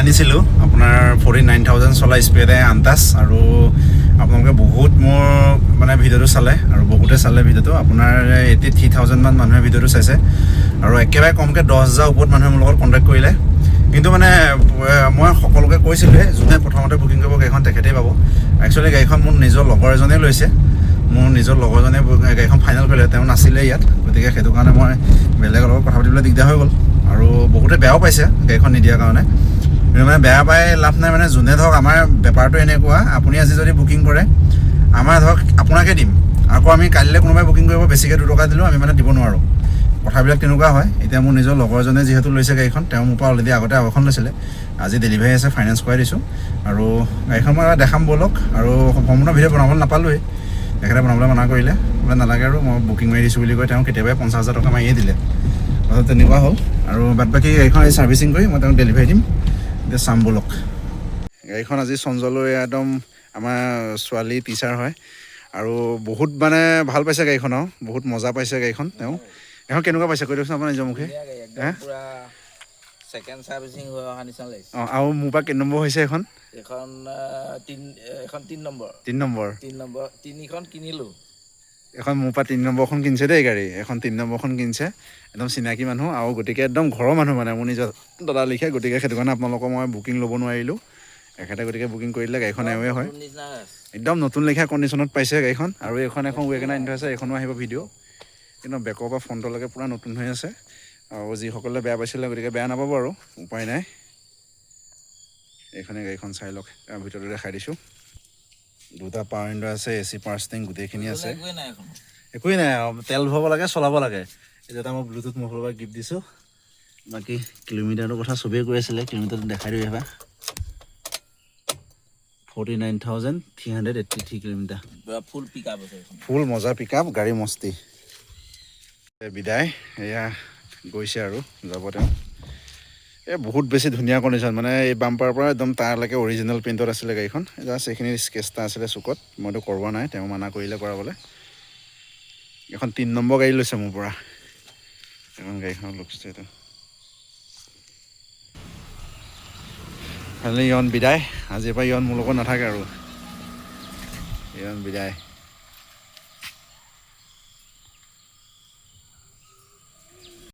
আনিছিলোঁ আপোনাৰ 49,000 চলা স্পীডে আনটাছ আৰু আপোনালোকে বহুত মোৰ মানে ভিডিঅ'টো চালে আৰু বহুতে চালে ভিডিঅ'টো আপোনাৰ 83,000 মান মানুহে ভিডিঅ'টো চাইছে আৰু একেবাৰে কমকৈ 10,000 ওপৰত মানুহে মোৰ লগত কণ্টেক্ট কৰিলে কিন্তু মানে মই সকলোকে কৈছিলোঁ যোনে প্ৰথমতে বুকিং কৰিব গাড়ীখন তেখেতেই পাব একচুৱেলি গাড়ীখন মোৰ নিজৰ লগৰ এজনে লৈছে মোৰ নিজৰ লগৰজনে গাড়ীখন ফাইনেল কৰিলে তেওঁ নাছিলে ইয়াত গতিকে সেইটো কাৰণে মই বেলেগৰ লগত কথা পাতিবলৈ দিগদাৰ হৈ গ'ল আৰু বহুতে বেয়াও পাইছে গাড়ীখন নিদিয়াৰ কাৰণে কিন্তু মানে বেয়া পাই লাভ নাই মানে যোনে ধৰক আমাৰ বেপাৰটো এনেকুৱা আপুনি আজি যদি বুকিং কৰে আমাৰ ধৰক আপোনাকে দিম আকৌ আমি কাইলৈ কোনোবাই বুকিং কৰিব বেছিকৈ 2 টকা দিলেও আমি মানে দিব নোৱাৰোঁ কথাবিলাক তেনেকুৱা হয় এতিয়া মোৰ নিজৰ লগৰজনে যিহেতু লৈছে গাড়ীখন তেওঁ মোৰ পৰা অলৰেডি আগতে আৰু এখন লৈছিলে আজি ডেলিভাৰী আছে ফাইনেন্স কৰাই দিছোঁ আৰু গাড়ীখন মই দেখাম ব'লক আৰু সম্পূৰ্ণ ভিডিঅ' বনাবলৈ নাপালোঁৱেই তেখেতে বনাবলৈ মানা কৰিলে বোলে নালাগে আৰু মই বুকিং মাৰি দিছোঁ বুলি কৈ তেওঁ কেতিয়াবাই 50,000 টকা মাৰিয়ে দিলে কথাটো তেনেকুৱা হ'ল আৰু বাদ বাকী গাড়ীখন আজি ছাৰ্ভিচিং কৰি মই তেওঁক ডেলিভাৰী দিম এতিয়া চাম ব'লক গাড়ীখন আজি চঞ্জলৈ একদম আমাৰ ছোৱালী টিচাৰ হয় আৰু বহুত মানে ভাল পাইছে গাড়ীখন আৰু বহুত মজা পাইছে গাড়ীখন তেওঁ এখন কেনেকুৱা পাইছে কৈ দিয়কচোন আপোনাৰ নিজৰ মুখে সেকেন্ড সাৰ্ভিসিং হৈ অহা নিচিনা লাগিছে আৰু মোৰ পৰা কেই নম্বৰ হৈছে এখন এখন 3 নম্বৰ 3 নম্বৰ 3খন কিনিলোঁ এখন মোৰ পৰা 3 নম্বৰখন কিনিছে দেই গাড়ী এখন 3 নম্বৰখন কিনিছে একদম চিনাকি মানুহ আৰু গতিকে একদম ঘৰৰ মানুহ মানে মোৰ নিজৰ দাদা লিখে গতিকে সেইটো কাৰণে আপোনালোকৰ মই বুকিং ল'ব নোৱাৰিলোঁ এখেতে গতিকে বুকিং কৰি দিলে গাড়ীখন এওঁৱে হয় একদম নতুন লেখীয়া কণ্ডিশ্যনত পাইছে গাড়ীখন আৰু এখন ৱেগনাৰ আনি থোৱা আছে এইখনো আহিব ভিডিঅ' কিন্তু বেকৰ পৰা ফ্ৰণ্টলৈকে পূৰা নতুন হৈ আছে আৰু যিসকলে বেয়া পাইছিলে গতিকে বেয়া নাপাব আৰু উপায় নাই এইখনে গাড়ীখন চাই লওক ভিতৰতে দেখাই দিছোঁ 2টা পাৱাৰ উইণ্ডো আছে AC পাৱাৰ ষ্টিং গোটেইখিনি আছে একোৱেই নাই আৰু তেল ভৰাব লাগে চলাব লাগে এই এটা মই ব্লুটুথ মোৰ ফালৰ পৰা গিফ্ট দিছোঁ বাকী কিলোমিটাৰটোৰ কথা চবেই কৈ আছিলে কিলোমিটাৰটো দেখাই দিওঁ এবাৰ 49,383 কিলোমিটাৰ ফুল পিক আপ আছে ফুল মজা পিক আপ গাড়ী মস্তি বিদায় এয়া গৈছে আৰু যাব তেওঁ বহুত বেছি ধুনীয়া কণ্ডিশ্যন মানে এই বাম্পাৰৰ পৰা একদম তাৰলৈকে অৰিজিনেল প্ৰিণ্টত আছিলে গাড়ীখন জাষ্ট এইখিনি স্কেচ এটা আছিলে চুকত মইতো কৰোৱা নাই তেওঁ মানা কৰিলে কৰাবলৈ এখন 3 নম্বৰ গাড়ী লৈছে মোৰ পৰা এখন গাড়ীখনৰ লুকছটো এইটো খালি ইয়ন বিদায় আজিৰ পৰা ইয়ন মোৰ লগত নাথাকে আৰু ইয়ন বিদায়